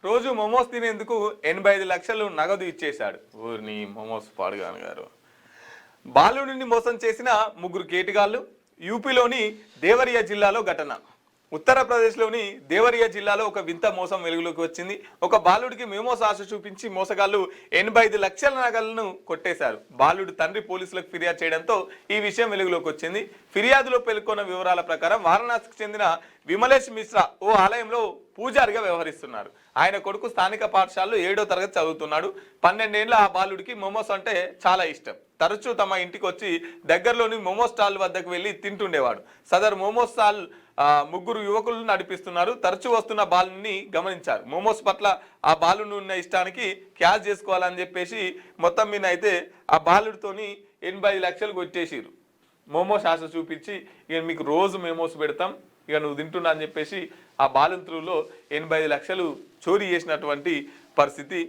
రోజు మోమోస్ తినేందుకు 85 లక్షలు నగదు ఇచ్చేశాడు. ఊరిని మోమోస్ పాడుగాను గారు. బాలుడిని మోసం చేసిన ముగ్గురు కేటుగాళ్లు. యూపీలోని దేవరియా జిల్లాలో ఘటన. ఉత్తరప్రదేశ్లోని దేవరియా జిల్లాలో ఒక వింత మోసం వెలుగులోకి వచ్చింది. ఒక బాలుడికి మోమోస్ ఆశ చూపించి మోసగాళ్లు 85 లక్షల నగలను కొట్టేశారు. బాలుడు తండ్రి పోలీసులకు ఫిర్యాదు చేయడంతో ఈ విషయం వెలుగులోకి వచ్చింది. ఫిర్యాదులో పేర్కొన్న వివరాల ప్రకారం వారణాసికి చెందిన విమలేష్ మిశ్రా ఓ ఆలయంలో పూజారిగా వ్యవహరిస్తున్నారు. ఆయన కొడుకు స్థానిక పాఠశాలలో 7వ తరగతి చదువుతున్నాడు. 12 ఏళ్ల ఆ బాలుడికి మోమోస్ అంటే చాలా ఇష్టం. తరచూ తమ ఇంటికి వచ్చి దగ్గరలోని మోమోస్ స్టాల్ వద్దకు వెళ్లి తింటుండేవాడు. సదరు మోమోస్ స్టాల్ ముగ్గురు యువకులను నడిపిస్తున్నారు. తరచూ వస్తున్న బాలుని గమనించారు. మోమోస్ పట్ల ఆ బాలుని ఉన్న ఇష్టానికి క్యాష్ చేసుకోవాలని చెప్పేసి మొత్తం మీద అయితే ఆ బాలుడితోని 85 లక్షలు కొట్టేసిరు. మోమోస్ ఆశ చూపించి ఇక మీకు రోజు మోమోస్ పెడతాం, ఇక నువ్వు తింటున్నా అని చెప్పేసి ఆ బాలుంతులో 85 లక్షలు చోరీ చేసినటువంటి పరిస్థితి